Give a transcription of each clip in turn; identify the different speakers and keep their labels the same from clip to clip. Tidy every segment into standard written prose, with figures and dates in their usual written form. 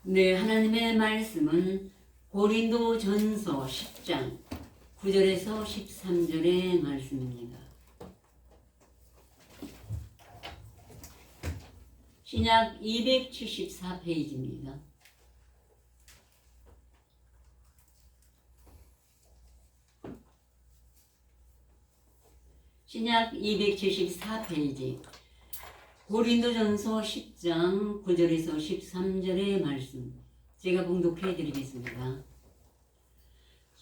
Speaker 1: 네, 하나님의 말씀은 고린도 전서 10장 9절에서 13절의 말씀입니다. 신약 274페이지입니다. 신약 274페이지 고린도전서 10장 9절에서 13절의 말씀 제가 봉독해 드리겠습니다.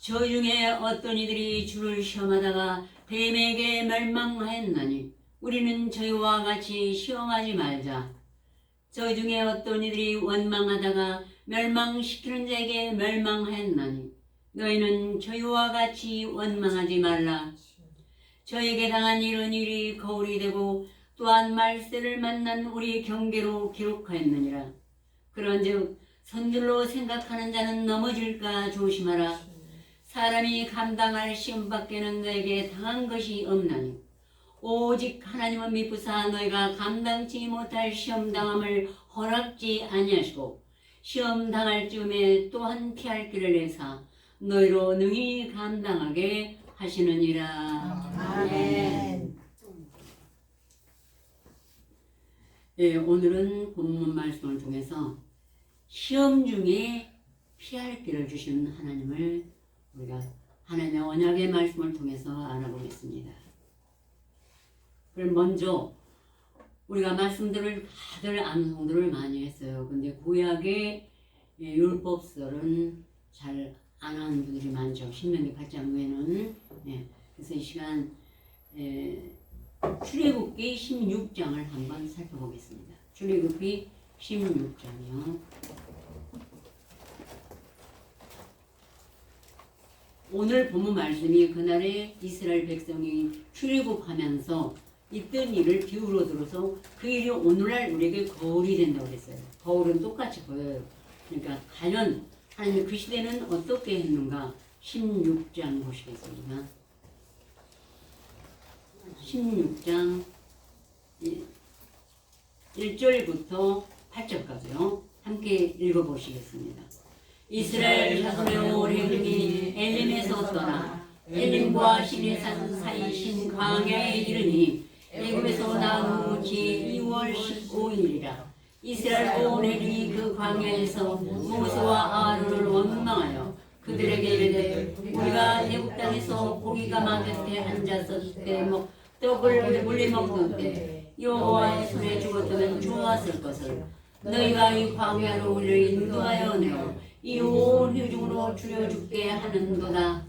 Speaker 1: 저 중에 어떤 이들이 주를 시험하다가 뱀에게 멸망하였나니 우리는 저희와 같이 시험하지 말자. 저 중에 어떤 이들이 원망하다가 멸망시키는 자에게 멸망하였나니 너희는 저희와 같이 원망하지 말라. 저에게 당한 이런 일이 거울이 되고 또한 말세를 만난 우리 경계로 기록하였느니라. 그런즉 선줄로 생각하는 자는 넘어질까 조심하라. 사람이 감당할 시험밖에는 너에게 당한 것이 없나니 오직 하나님은 미쁘사 너희가 감당치 못할 시험당함을 허락지 아니하시고 시험당할 즈음에 또한 피할 길을 내사 너희로 능히 감당하게 하시느니라. 아멘. 네, 오늘은 본문 말씀을 통해서 시험 중에 피할 길을 주시는 하나님을 우리가 하나님의 언약의 말씀을 통해서 알아보겠습니다. 그럼 먼저 우리가 말씀들을 다들 암송들을 많이 했어요. 근데 구약의 율법설은 잘 안 하는 분들이 많죠. 신명기 8장 외에는. 그래서 이 시간 출애굽기 16장을 한번 살펴보겠습니다. 출애굽기 16장이요. 오늘 본문 말씀이 그날에 이스라엘 백성이 출애굽하면서 있던 일을 비유로 들어서 그 일이 오늘날 우리에게 거울이 된다고 그랬어요. 거울은 똑같이 보여요. 그러니까 과연 하나님 그 시대는 어떻게 했는가 16장 보시겠습니다. 16장 1절부터 8절까지요. 함께 읽어보시겠습니다. 이스라엘 자손의 오레금이 엘림에서 떠나 엘림과 시내산 사이 신 광야에 이르니 애굽에서 나온 후 제2월 15일이라. 이스라엘 온 애들이 그 광야에서 모세와 아론을 원망하여 그들에게 이르되 우리가 애굽 땅에서 고기가 곁에 앉았을 때 떡을 물리 먹던 때 여호와의 손에 죽었다면 좋았을 것을 너희가 이 광야로 우리를 인도하여 내어 이 온 회중으로 줄여 죽게 하는도다.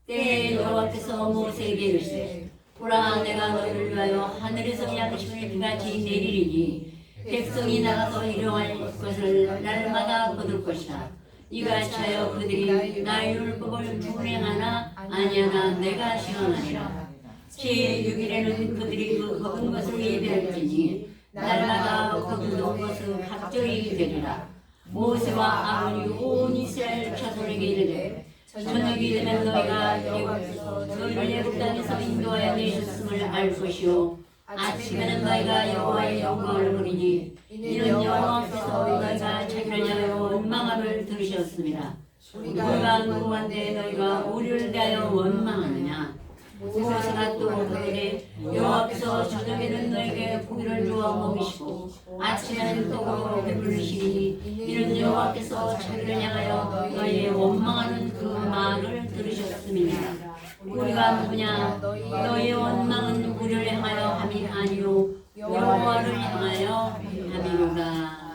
Speaker 1: 때에 여호와께서 모세에게 이르시되 보라 내가 너희를 위하여 하늘에서 양식을 비같이 내리리니 백성이 나가서 일용할 것을 날마다 거둘 것이다. 이같이 하여 그들이 나의 율법을 준행하나 아니하나 내가 시험하리라. 제6일에는 그들이 그 거둔 것을 예배할지니 날마다 거둔 것은 갑절이 되리라. 모세와 아론이 온 이스라엘 자손에게 이르되 저녁이 되면 너희가 너희를 애굽 땅에서 인도하여 내셨음을 알 것이요 아침에는 너희가 여호와의 영광을 보리니 이는 여호와께서 너희가 자기를 향하여 원망함을 들으셨습니다. 우리가 누구한테 너희가 우리를 대하여 원망하느냐. 모세가 또 그들에게 여호와께서 저녁에는 너희에게 고기를 주어 먹이시고 아침에는 떡으로 배부르시니 이는 여호와께서 자기를 향하여 너희의 원망하는 그 말을 들으셨습니다. 우리가 누구냐. 너희의 원망은 우리를 향하여 함이 아니요 여호와를 향하여 함이로다.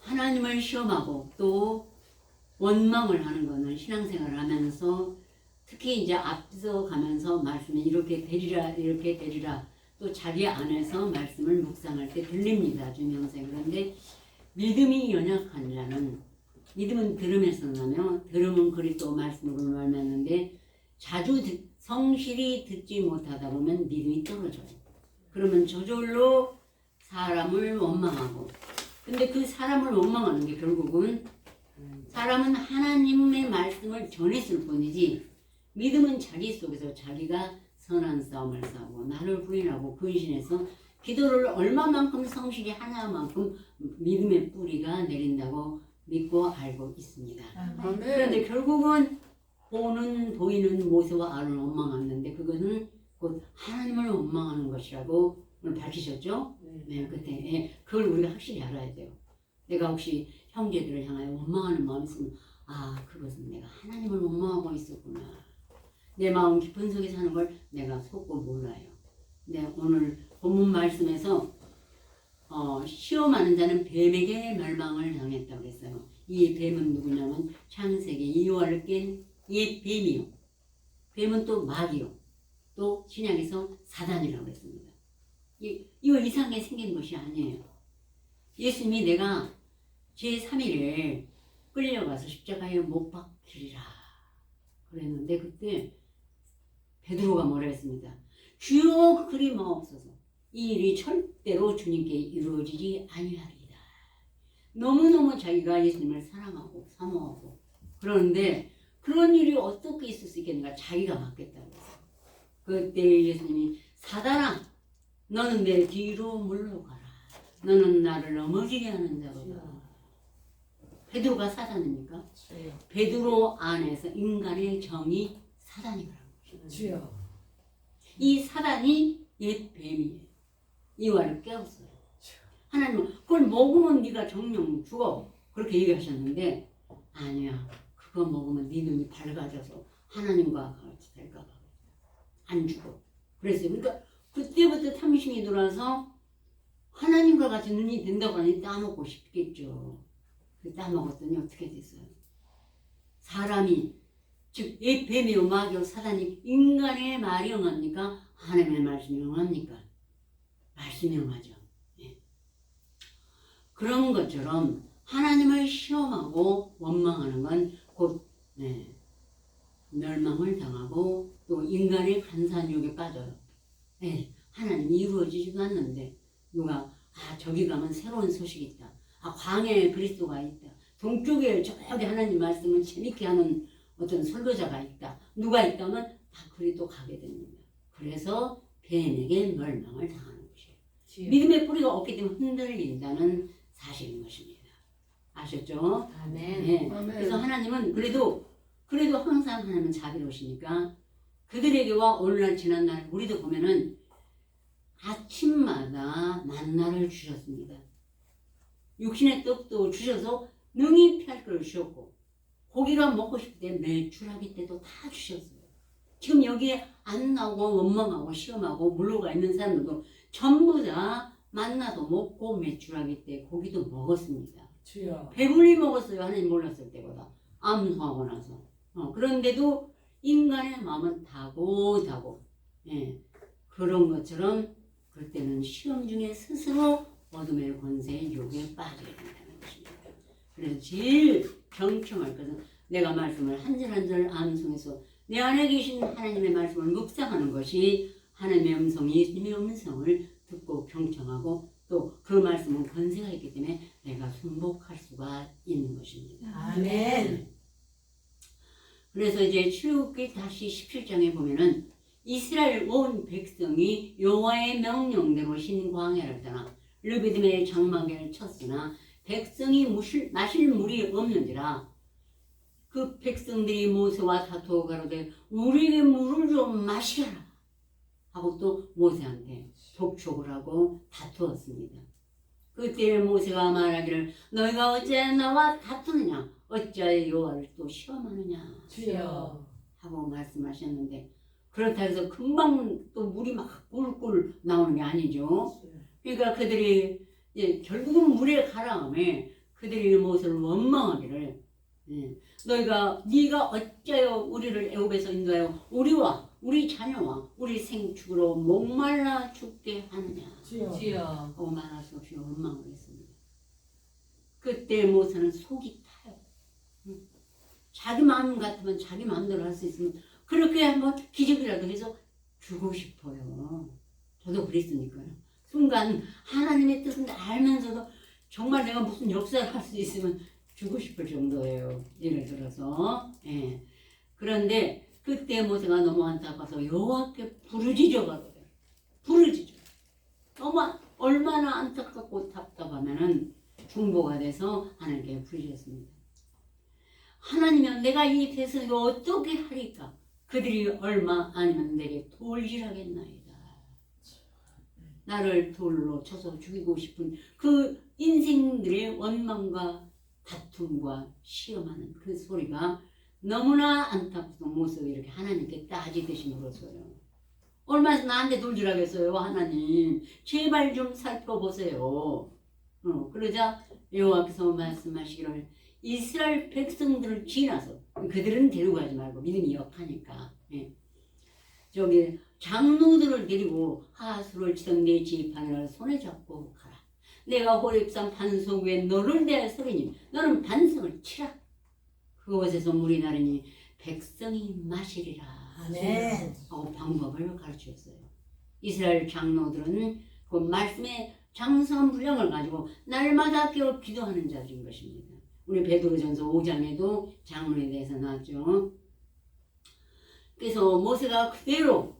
Speaker 1: 하나님을 시험하고 또 원망을 하는 것은 신앙생활을 하면서 특히 이제 앞서 가면서 말씀이 이렇게 되리라 이렇게 되리라 또 자기 안에서 말씀을 묵상할 때 들립니다. 중명생. 그런데 믿음이 연약한 자는 믿음은 들음에서 나며 들음은 그리스도 말씀으로 말하는데 자주 성실히 듣지 못하다 보면 믿음이 떨어져요. 그러면 저절로 사람을 원망하고 근데 그 사람을 원망하는 게 결국은 사람은 하나님의 말씀을 전했을 뿐이지 믿음은 자기 속에서 자기가 선한 싸움을 싸우고 나를 부인하고 근신해서 기도를 얼마만큼 성실히 하냐만큼 믿음의 뿌리가 내린다고 믿고 알고 있습니다. 그런데 결국은 보이는 모세와 아론을 원망하는데 그것은 곧 하나님을 원망하는 것이라고 오늘 밝히셨죠? 네, 그때 그걸 우리가 확실히 알아야 돼요. 내가 혹시 형제들을 향하여 원망하는 마음이 있으면 그것은 내가 하나님을 원망하고 있었구나. 내 마음 깊은 속에 사는 걸 내가 속고 몰라요. 네, 오늘 본문 말씀에서 시험하는 자는 뱀에게 멸망을 당했다고 그랬어요. 이 뱀은 누구냐면 창세기 이와를 깬 이 뱀이요. 뱀은 또 마귀요. 또 신약에서 사단이라고 했습니다. 이거 이상하게 생긴 것이 아니에요. 예수님이 내가 제3일에 끌려가서 십자가에 못 박히리라 그랬는데 그때 베드로가 뭐라 했습니다. 주여 그리 마옵소서. 이 일이 절대로 주님께 이루어지지 아니하리이다. 너무너무 자기가 예수님을 사랑하고 사모하고 그러는데 그런 일이 어떻게 있을 수 있겠는가. 자기가 맡겠다고 했어요. 그때 예수님이 사단아 너는 내 뒤로 물러가라. 너는 나를 넘어지게 하는 자로다. 베드로가 사단입니까? 베드로 안에서 인간의 정이 사단이라는 것입니다. 이 사단이 옛 뱀이에요. 이와를 깨웠어요. 하나님은 그걸 먹으면 네가 정령 죽어 그렇게 얘기하셨는데 아니야. 그거 먹으면 네 눈이 밝아져서 하나님과 같이 될까 봐. 안 죽어. 그랬어요. 그러니까 그때부터 탐심이 들어와서 하나님과 같이 눈이 된다고 하니 따먹고 싶겠죠. 따먹었더니 어떻게 됐어요? 사람이 즉 이 뱀이요 마귀요 사단이 인간의 말이 응합니까? 하나님의 말씀이 응합니까? 말씀이 응하죠. 네. 그런 것처럼 하나님을 시험하고 원망하는 건 곧 멸망을 당하고 또 인간의 간사한 욕에 빠져요. 하나님이 이루어지지도 않는데 누가 저기 가면 새로운 소식이 있다. 광야에 그리스도가 있다. 동쪽에 저기 하나님 말씀을 재밌게 하는 어떤 설교자가 있다. 누가 있다면 다 그리도 가게 됩니다. 그래서 뱀에게 멸망을 당하는 것이에요. 믿음의 뿌리가 없기 때문에 흔들린다는 사실인 것입니다. 아셨죠?
Speaker 2: 아멘.
Speaker 1: 네. 그래서 하나님은 그래도 항상 하나님은 자비로우시니까 그들에게와 오늘날 지난날 우리도 보면은 아침마다 만나를 주셨습니다. 육신의 떡도 주셔서 능히 피할 걸 주셨고 고기가 먹고 싶을 때 매출하기 때도 다 주셨어요. 지금 여기에 안 나오고 원망하고 시험하고 물러가 있는 사람들도 전부 다 만나도 먹고 매출하기 때 고기도 먹었습니다. 배불리 먹었어요. 하나님 몰랐을 때보다 암송하고 나서. 그런데도 인간의 마음은 다고 그런 것처럼 그때는 시험 중에 스스로 어둠의 권세의 욕에 빠져야 된다는 것입니다. 그래서 제일 경청할 것은 내가 말씀을 한 절 한 절 암송해서 내 안에 계신 하나님의 말씀을 묵상하는 것이 하나님의 음성, 예수님의 음성을 듣고 경청하고 또 그 말씀은 권세가 있기 때문에 내가 순복할 수가 있는 것입니다.
Speaker 2: 아멘.
Speaker 1: 그래서 이제 출애굽기 다시 17장에 보면은 이스라엘 온 백성이 여호와의 명령대로 흰 광야를 떠나 르비딤의 장막을 쳤으나 백성이 마실 물이 없는지라 그 백성들이 모세와 다투어 가로되 우리에게 물을 좀 마시라 하고 또 모세한테 독촉을 하고 다투었습니다. 그때 모세가 말하기를 너희가 어찌 나와 다투느냐 어찌하여 여호와를 또 시험하느냐 하고 말씀하셨는데 그렇다 해서 금방 또 물이 막 꿀꿀 나오는 게 아니죠. 그러니까 그들이 결국은 물에 가라앉에 그들이 모세를 원망하기를 네가 어찌하여 우리를 애굽에서 인도하여 우리와 우리 자녀와 우리 생축으로 목말라 죽게 하느냐 하고 말할 수 없이 원망을 했습니다. 그때 모세는 속이 타요. 자기 마음 같으면 자기 마음대로 할 수 있으면 그렇게 한번 기적이라도 해서 주고 싶어요. 저도 그랬으니까요. 순간 하나님의 뜻은 알면서도 정말 내가 무슨 역사를 할 수 있으면 주고 싶을 정도예요. 예를 들어서. 그런데 그때 모세가 너무 안타까워서 여호와께 부르짖어 가거든. 부르짖어. 너무 얼마나 안타깝고 답답하면은 중보가 돼서 하나님께 부르셨습니다. 하나님은 내가 이 백성을 어떻게 하리까? 그들이 얼마 아니면 내게 돌질하겠나이다. 나를 돌로 쳐서 죽이고 싶은 그 인생들의 원망과 다툼과 시험하는 그 소리가 너무나 안타깝던 모습을 이렇게 하나님께 따지듯이 물었어요. 얼마나 나한테 돌질하겠어요, 하나님. 제발 좀 살펴보세요. 그러자 여호와께서 말씀하시기를 이스라엘 백성들을 지나서, 그들은 데리고 가지 말고 믿음이 역하니까, 저기 장로들을 데리고 하수를 치던 내 지팡이를 손에 잡고 가라. 내가 호렙산 반석 위에 너를 대하여 서리니 너는 반석을 치라. 그곳에서 물이 나르니 백성이 마시리라.
Speaker 2: 아멘.
Speaker 1: 하고 방법을 가르쳤어요. 이스라엘 장로들은 그 말씀의 장성한 분량을 가지고 날마다 깨어 기도하는 자들인 것입니다. 우리 베드로전서 5장에도 장로에 대해서 나왔죠. 그래서 모세가 그대로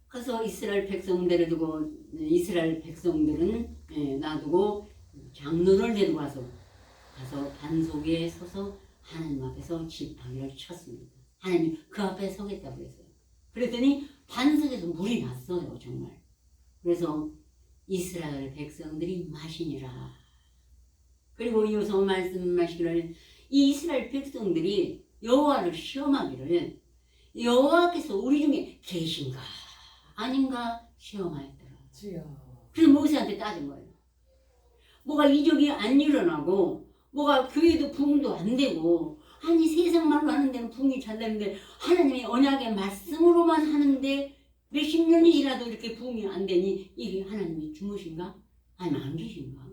Speaker 1: 가서 이스라엘 백성들을 두고, 이스라엘 백성들은 놔두고 장로를 데리고 가서 반석 위에 서서 하나님 앞에서 지팡이를 쳤습니다. 하나님 그 앞에 서겠다고 그랬어요. 그랬더니 반석에서 물이 났어요, 정말. 그래서 이스라엘 백성들이 마시니라. 그리고 이어서 말씀하시기를 이 이스라엘 백성들이 여호와를 시험하기를 여호와께서 우리 중에 계신가 아닌가 시험하였더라. 그래서 모세한테 따진 거예요. 뭐가 이적이 안 일어나고 뭐가 교회도 부흥도 안 되고, 아니 세상 말로 하는 데는 부흥이 잘 되는데 하나님의 언약의 말씀으로만 하는데 몇십 년이 지나도 이렇게 부흥이 안 되니 이게 하나님이 주무신가? 아니면 안 계신가?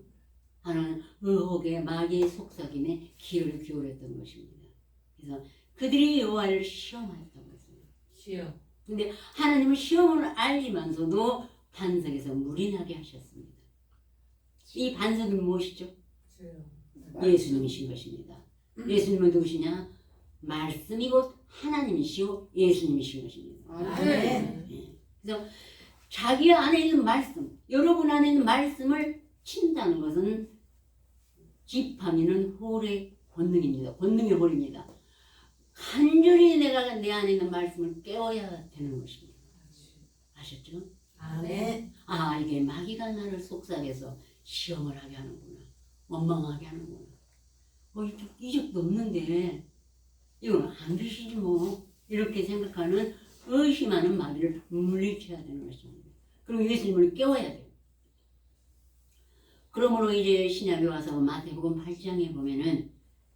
Speaker 1: 하는 의혹의 마귀의 속삭임에 귀를 기울였던 것입니다. 그래서 그들이 여호와를 시험하였던 것입니다.
Speaker 2: 시험.
Speaker 1: 근데 하나님은 시험을 알지만서도 반석에서 물이 나게 하셨습니다. 이 반석이 무엇이죠? 예수님이신 것입니다. 예수님은 누구시냐? 말씀이 곧 하나님이시오 예수님이신 것입니다.
Speaker 2: 아멘.
Speaker 1: 그래서 자기 안에 있는 말씀, 여러분 안에 있는 말씀을 친다는 것은 지팡이는 홀의 권능입니다. 권능의 홀입니다. 간절히 내가 내 안에 있는 말씀을 깨워야 되는 것입니다. 아셨죠?
Speaker 2: 아멘.
Speaker 1: 아, 이게 마귀가 나를 속삭여서 시험을 하게 하는구나. 원망하게 하는구나. 이적도 없는데 이건 안 되시지 뭐. 이렇게 생각하는 의심하는 마귀를 물리쳐야 되는 것입니다. 그리고 예수님을 깨워야 돼요. 그러므로 이제 신약에 와서 마태복음 8장에 보면은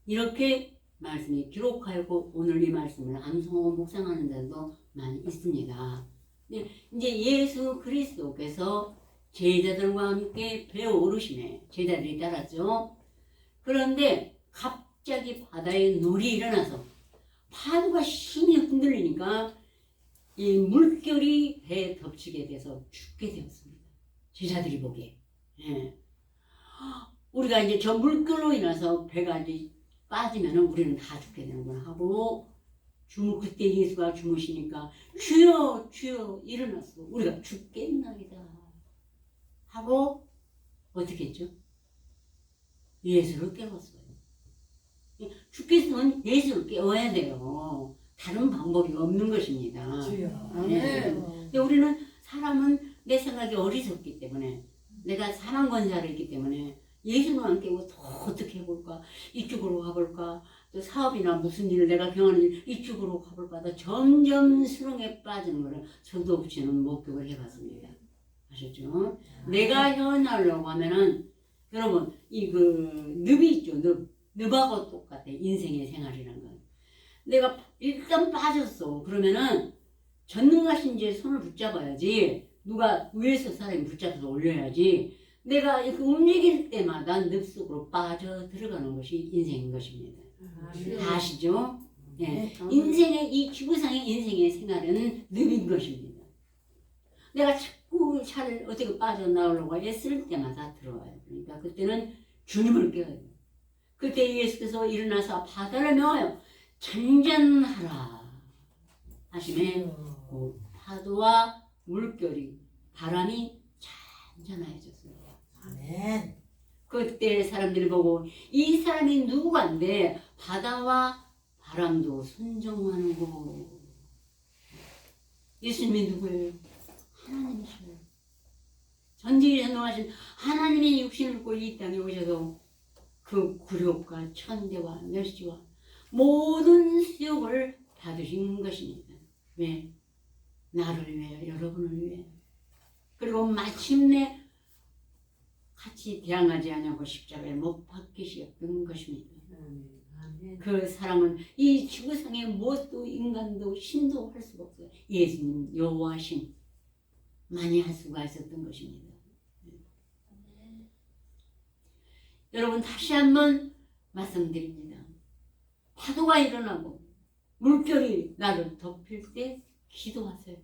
Speaker 1: 이렇게 말씀이 기록하였고 오늘 이 말씀을 암송하고 묵상하는 자도 많이 있습니다. 이제 예수 그리스도께서 제자들과 함께 배어 오르시네. 제자들이 따랐죠. 그런데 갑자기 바다에 놀이 일어나서 파도가 심히 흔들리니까 이 물결이 배에 덮치게 돼서 죽게 되었습니다. 제자들이 보기에. 우리가 이제 저 물결로 인해서 배가 이제 빠지면 우리는 다 죽게 되는구나 하고 그때 예수가 주무시니까 주여 주여 일어났어. 우리가 죽겠나이다 하고 어떻게 했죠? 예수를 깨웠어요. 주께서는 예수를 깨워야 돼요. 다른 방법이 없는 것입니다. 근데 우리는 사람은 내 생각이 어리석기 때문에 내가 사망 권세가 있기 때문에 예수는 안 깨고 더 어떻게 해볼까? 이쪽으로 가볼까? 또 사업이나 무슨 일을 내가 경하는 일 이쪽으로 가볼까? 더 점점 수렁에 빠지는 거를 저도 없이는 목격을 해봤습니다. 아셨죠? 내가 헤어나려고 하면은 여러분 이 늪이 있죠. 늪하고 똑같아. 인생의 생활이라는 건. 내가 일단 빠졌어. 그러면은 전능하신 이제 손을 붙잡아야지. 누가 위에서 사람이 붙잡아서 올려야지. 내가 이렇게 움직일 때마다 늪 속으로 빠져 들어가는 것이 인생인 것입니다. 다 아시죠? 네. 인생의 이 지구상의 인생의 생활은 늪인 것입니다. 내가 자꾸 차를 어떻게 빠져나오려고 애쓸 때마다 들어와요. 그러니까 그때는 주님을 깨워야 돼요. 그때 예수께서 일어나서 바다를 명하여 잔잔하라 하시매 파도와 물결이 바람이 괜찮아졌어요.
Speaker 2: 아멘.
Speaker 1: 그때 사람들이 보고 이 사람이 누구간데 바다와 바람도 순종하는 거. 예수님이 누구예요? 하나님이셔요. 전지에 전능하신 하나님이 육신을 입고 이 땅에 오셔서 그 굴욕과 천대와 멸시와 모든 수욕을 받으신 것입니다. 왜? 나를 위해, 여러분을 위해. 그리고 마침내 같이 대항하지 않냐고 십자가에 못 박히셨던 것입니다.
Speaker 2: 아멘.
Speaker 1: 그 사랑은 이 지구상에 무엇도 인간도 신도 할 수가 없어요. 예수님 여호와신 많이 할 수가 있었던 것입니다. 여러분 다시 한번 말씀드립니다. 파도가 일어나고 물결이 나를 덮일 때 기도하세요.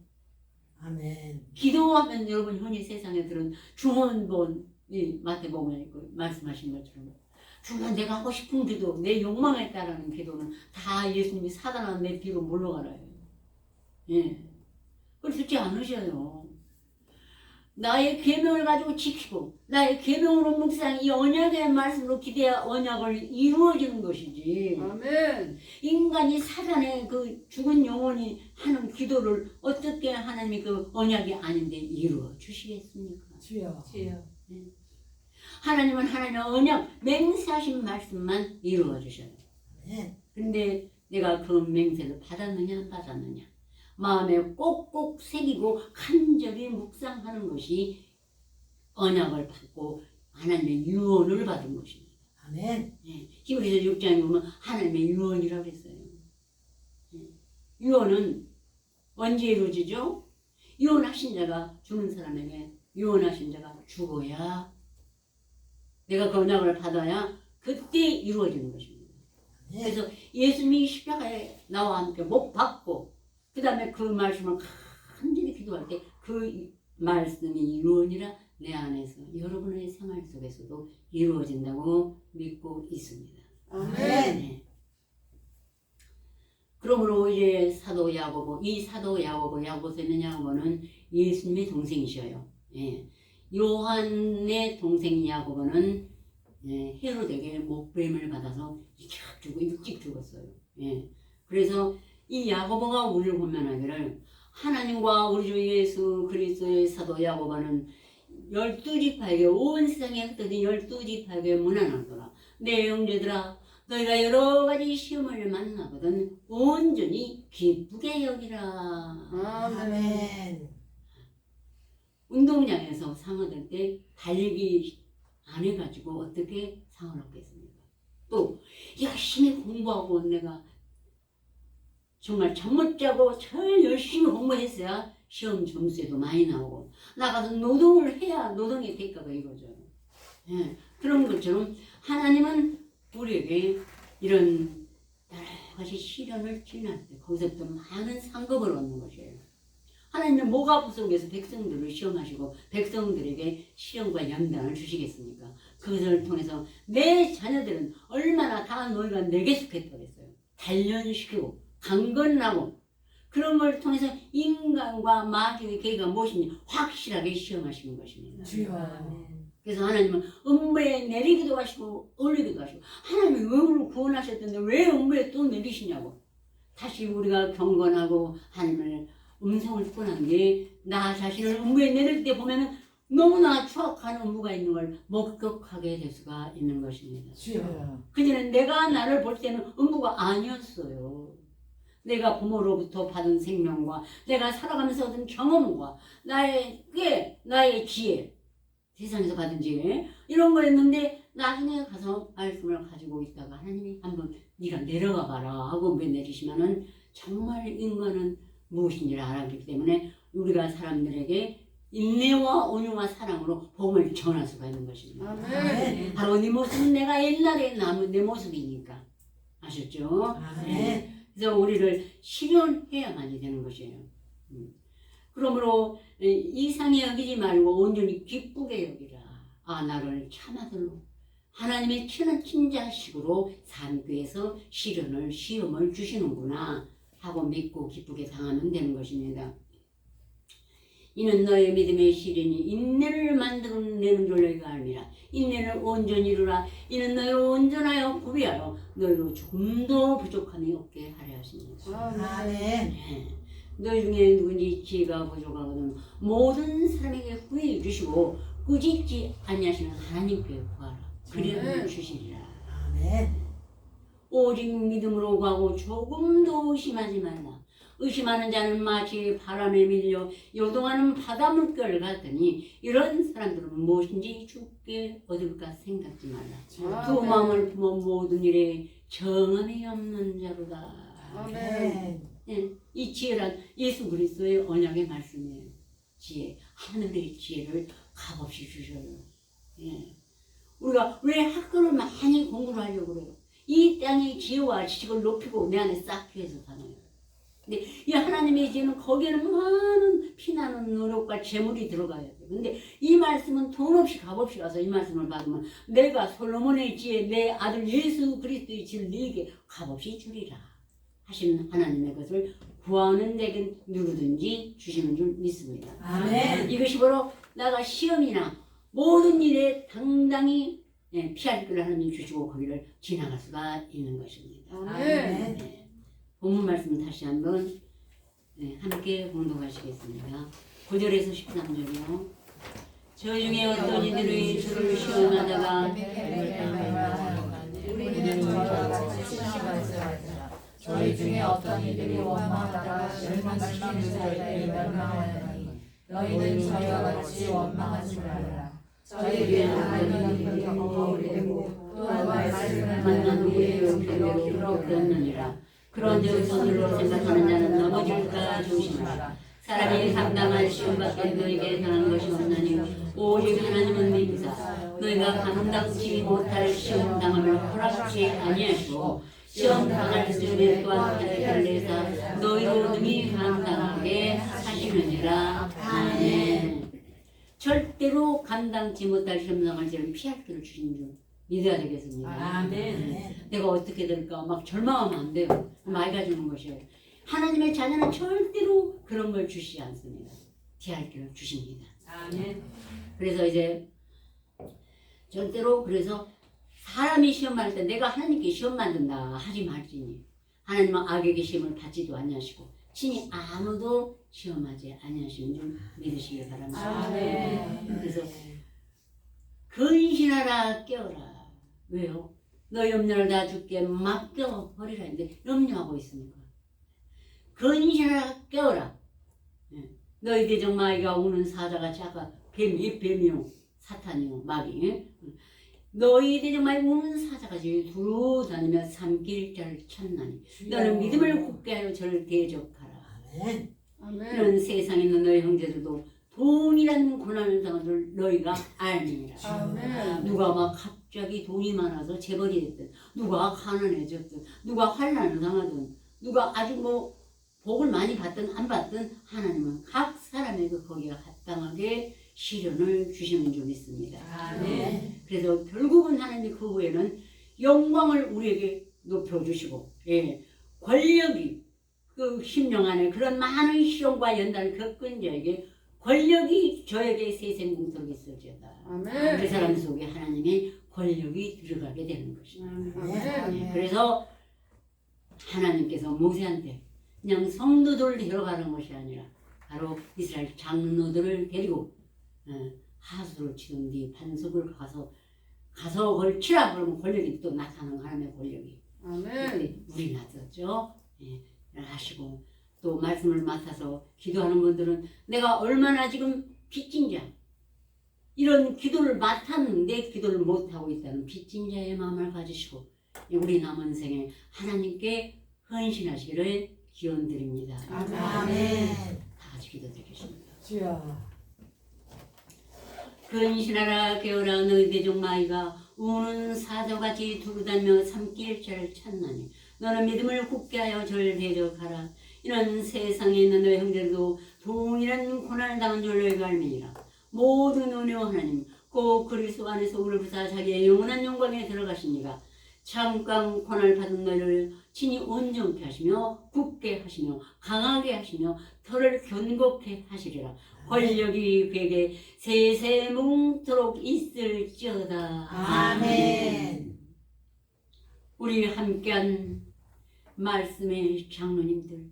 Speaker 2: 아멘.
Speaker 1: 기도하면 여러분 흔히 세상에 들은 중원본 이 마태복음에 말씀하신 것처럼 주가 내가 하고 싶은 기도, 내 욕망에 따르는 기도는 다 예수님이 사단아 내 뒤로 물러가라요. 예, 그렇지 않으셔요. 나의 계명을 가지고 지키고 나의 계명으로 묵상 이 언약의 말씀으로 기대야 언약을 이루어지는 것이지.
Speaker 3: 아멘.
Speaker 1: 인간이 사단의 그 죽은 영혼이 하는 기도를 어떻게 하나님이 그 언약이 아닌데 이루어 주시겠습니까?
Speaker 2: 주여.
Speaker 1: 하나님은 하나님의 언약 맹세하신 말씀만 이루어 주셔요.
Speaker 2: 아멘.
Speaker 1: 근데 내가 그 맹세를 받았느냐 안 받았느냐 마음에 꼭꼭 새기고 간절히 묵상하는 것이 언약을 받고 하나님의 유언을 받은 것입니다.
Speaker 2: 아멘.
Speaker 1: 예, 히브리서 6장에 보면 하나님의 유언이라고 했어요. 예, 유언은 언제 이루어지죠? 유언하신 자가 죽는 사람에게 유언하신 자가 죽어야 내가 그 언약을 받아야 그때 이루어지는 것입니다.
Speaker 2: 아멘.
Speaker 1: 그래서 예수님이 십자가에 나와 함께 못 박고 그 다음에 그 말씀을 간절히 기도할 때 그 말씀이 유언이라 내 안에서 여러분의 생활 속에서도 이루어진다고 믿고 있습니다.
Speaker 3: 아멘.
Speaker 1: 네. 그러므로 이제 사도 야고보, 이 사도 야고보, 야고보서 있는 야고보는 예수님의 동생이셔요. 예. 요한의 동생 야고보는 예, 헤로데에게 목배임을 받아서 일찍 죽었어요. 예. 그래서 이 야고보가 우리를 권면하기를 하나님과 우리 주 예수 그리스도의 사도 야고보는 12지파에게 온 세상에 흩어진 12지파에게 문안하더라. 내 형제들아 너희가 여러 가지 시험을 만나거든 온전히 기쁘게 여기라.
Speaker 2: 아멘.
Speaker 1: 운동장에서 상 얻을 때 달리기 안 해가지고 어떻게 상을 얻겠습니까? 또 열심히 공부하고 내가 정말 잠 못 자고 절 열심히 공부했어야 시험 점수에도 많이 나오고 나가서 노동을 해야 노동의 대가가 이루어져요. 예, 그런 것처럼 하나님은 우리에게 이런 여러 가지 시련을 지날 때 거기서부터 많은 상급을 얻는 것이에요. 하나님은 뭐가 속에서 백성들을 시험하시고 백성들에게 시험과 연단을 주시겠습니까? 그것을 통해서 내 자녀들은 얼마나 다 너희가 내게 속했다고 했어요. 단련시키고 강건하고 그런 걸 통해서 인간과 마귀의 계획가 무엇인지 확실하게 시험하시는 것입니다.
Speaker 2: 주여.
Speaker 1: 그래서 하나님은 음부에 내리기도 하시고 올리기도 하시고 하나님이 왜 우리를 구원하셨던데 왜 음부에 또 내리시냐고 다시 우리가 경건하고 하나님을 음성을 듣고 난 게 나 자신을 음부에 내릴 때 보면은 너무나 추악한 음부가 있는 걸 목격하게 될 수가 있는 것입니다.
Speaker 2: 주여.
Speaker 1: 그전에 내가 나를 볼 때는 음부가 아니었어요. 내가 부모로부터 받은 생명과 내가 살아가면서 얻은 경험과 나의 꽤 나의 지혜 세상에서 받은 지혜 이런 거였는데 나중에 가서 말씀을 가지고 있다가 하나님이 한번 네가 내려가 봐라 하고 왜 내리시면은 정말 인간은 무엇인지를 알았기 때문에 우리가 사람들에게 인내와 온유와 사랑으로 복음을 전할 수가 있는 것입니다.
Speaker 3: 아멘.
Speaker 1: 바로 네 모습은 내가 옛날에 남은 내 모습이니까 아셨죠?
Speaker 2: 아멘.
Speaker 1: 그래서 우리를 실현해야만이 되는 것이에요. 그러므로 이상히 여기지 말고 온전히 기쁘게 여기라. 아 나를 참아들로 하나님의 친한 친자식으로 삶교에서 시험을 주시는구나 하고 믿고 기쁘게 당하면 되는 것입니다. 이는 너의 믿음의 시련이 인내를 만들어내는 줄 너희가 알미라. 인내를 온전히 이루라. 이는 너희를 온전하여 구비하여 너희로 조금도 부족함이 없게 하려 하십니다.
Speaker 2: 아멘.
Speaker 1: 네. 너희 중에 누군지 지혜가 부족하거든 모든 사람에게 후회해 주시고 꾸짖지 아니하시는 하나님께 구하라. 그리하면 주시리라.
Speaker 2: 아멘.
Speaker 1: 오직 믿음으로 구하고 조금도 의심하지 말라. 의심하는 자는 마치 바람에 밀려 요동하는 바다 물결 같으니 이런 사람들은 무엇인지 죽게 얻을까 생각지 말라. 두 마음을 품어 모든 일에 정함이 없는 자로다.
Speaker 2: 아멘.
Speaker 1: 예, 이 지혜란 예수 그리스도의 언약의 말씀이에요. 지혜, 하늘의 지혜를 값없이 주셔요. 예. 우리가 왜 학교를 많이 공부를 하려고 그래요? 이 땅의 지혜와 지식을 높이고 내 안에 쌓기 위해서 사나요. 근데 이 하나님의 지혜는 거기에는 많은 피나는 노력과 재물이 들어가야 돼요. 근데 이 말씀은 돈 없이 값없이 가서 이 말씀을 받으면 내가 솔로몬의 지혜, 내 아들 예수 그리스도의 지혜를 네게 값없이 주리라 하시는 하나님의 것을 구하는 데는 누구든지 주시는 줄 믿습니다.
Speaker 2: 아멘.
Speaker 1: 이것이 바로 나가 시험이나 모든 일에 당당히 피할 길을 하나님 주시고 거기를 지나갈 수가 있는 것입니다.
Speaker 2: 아멘.
Speaker 1: 네. 본문 말씀 다시 한번 함께 공독하시겠습니다. 9절에서 13절이요. 저희 중에 어떤 이들이 주를 시험하다가
Speaker 3: 우리는 저희와 같이 심심하였으나 저희 중에 어떤 이들이 원망하다가 멸망시키는 자에게 멸망하였나니 너희는 저희와 같이 원망하지 말라. 저희에게 하나님이 경고를 내고 또한 말씀을
Speaker 1: 만난 우리의 편대로 그렸느니라. 그런 즉 손으로 생각하는 자는 넘어질까 조심하라. 사람이 감당할 시험밖에 너에게 당한 것이 없나니 오직 하나님은 믿으사 너희가 감당치 못할 시험 당함을 허락지 아니하시고 시험 당할 즈음에 또한 기회를 내사 너희로 능히 감당하게 하시느니라. 아멘. 절대로 감당치 못할 시험 당할 즈음에 피할 길을 주신 줄 믿어야 되겠습니다.
Speaker 2: 아멘.
Speaker 1: 내가 어떻게 될까 막 절망하면 안 돼요. 많이 가지는 것이에요. 하나님의 자녀는 절대로 그런 걸 주시지 않습니다. 피할 길을 주십니다.
Speaker 2: 아멘.
Speaker 1: 그래서 이제 절대로 그래서 사람이 시험할 때 내가 하나님께 시험 만든다 하지 말지니 하나님은 악에게 시험을 받지도 아니하시고 친히 아무도 시험하지 아니하시는 줄 믿으시길 바랍니다.
Speaker 2: 아멘.
Speaker 1: 그래서 근신하라 깨어라. 왜요? 너 염려를 다 주께 맡겨버리라 했는데 염려하고 있습니까? 근신하라 깨어라. 너희 대적마귀가 우는 사자같이 아까 뱀이요 사탄이요 마귀. 너희 대적마귀 우는 사자같이 두루 다니며 삼킬 자를 찾나니 너는 믿음을 굳게 하여 저를 대적하라.
Speaker 2: 아멘.
Speaker 1: 이런 세상에 있는 너희 형제들도 돈이라는 고난을 당한 줄 너희가 알미니라.
Speaker 3: 아멘.
Speaker 1: 누가 막 갑자기 돈이 많아서 재벌이 됐든 누가 가난해졌든 누가 환난을 당하든 누가 아주 뭐 복을 많이 받든 안 받든 하나님은 각 사람에게 거기에 합당하게 시련을 주시는 줄 믿습니다.
Speaker 2: 아멘.
Speaker 1: 그래서 결국은 하나님이 그 후에는 영광을 우리에게 높여주시고 권력이 그 심령 안에 그런 많은 시험과 연단을 겪은 자에게 권력이 저에게 세생공덕이 있을지어다.
Speaker 3: 아멘.
Speaker 1: 그 사람 속에 하나님의 권력이 들어가게 되는 것입니다.
Speaker 3: 아멘.
Speaker 1: 그래서 하나님께서 모세한테 그냥 성도들을 데려가는 것이 아니라 바로 이스라엘 장로들을 데리고 하수를 치던 뒤 반석을 가서 그걸 치라 그러면 권력이 또 나타나는 하나님의 권력이
Speaker 3: 아멘.
Speaker 1: 물이 났었죠. 하시고 또 말씀을 맡아서 기도하는 분들은 내가 얼마나 지금 빚진 자 이런 기도를 맡았는데 기도를 못하고 있다는 빚진 자의 마음을 가지시고 우리 남은 생에 하나님께 헌신하시기를 기원드립니다.
Speaker 2: 아멘.
Speaker 1: 다 같이 기도드리겠습니다.
Speaker 2: 주여.
Speaker 1: 근신하라 깨어라 너희 대종마이가 우는 사자같이 두루다니며 삼킬 자를 찾나니 너는 믿음을 굳게 하여 저를 대적하라. 이런 세상에 있는 너희 형제들도 동일한 고난을 당한 줄 너희가 알미니라. 모든 은혜와 하나님 꼭 그리스도 안에서 우리를 부사 자기의 영원한 영광에 들어가시니가 잠깐 고난을 받은 너희를 친히 온전케 하시며 굳게 하시며 강하게 하시며 털을 견고케 하시리라. 권력이 그에게 세세뭉토록 있을지어다.
Speaker 2: 아멘.
Speaker 1: 우리 함께한 말씀의 장로님들,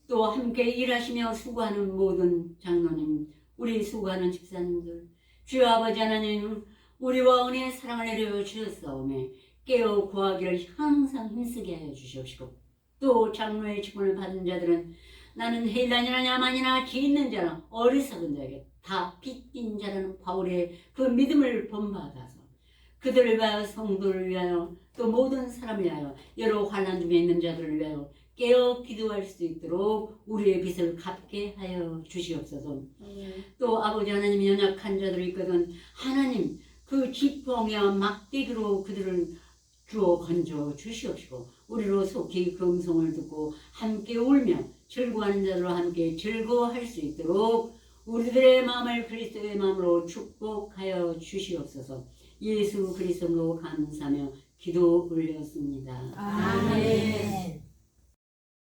Speaker 1: 또 함께 일하시며 수고하는 모든 장로님, 우리 수고하는 집사님들, 주여 아버지 하나님, 우리와 은혜의 사랑을 내려 주셨사오매 깨어 구하기를 항상 힘쓰게 하여 주시옵시고, 또 장로의 직분을 받은 자들은 나는 헬란이나 야만이나 지 있는 자나 어리석은 자에게 다 빚진 자라는 바울의 그 믿음을 본받아서 그들을 위하여, 성도를 위하여, 또 모든 사람을 위하여, 여러 환난 중에 있는 자들을 위하여 깨어 기도할 수 있도록 우리의 빚을 갚게 하여 주시옵소서. 또 아버지 하나님, 연약한 자들이 있거든 하나님 그 지팡이와 막대기로 그들을 주어 건져 주시옵시고, 우리로 속히 그 음성을 듣고 함께 울며 즐거워하는 자들과 함께 즐거워할 수 있도록 우리들의 마음을 그리스도의 마음으로 축복하여 주시옵소서. 예수 그리스도로 감사하며 기도 올렸습니다.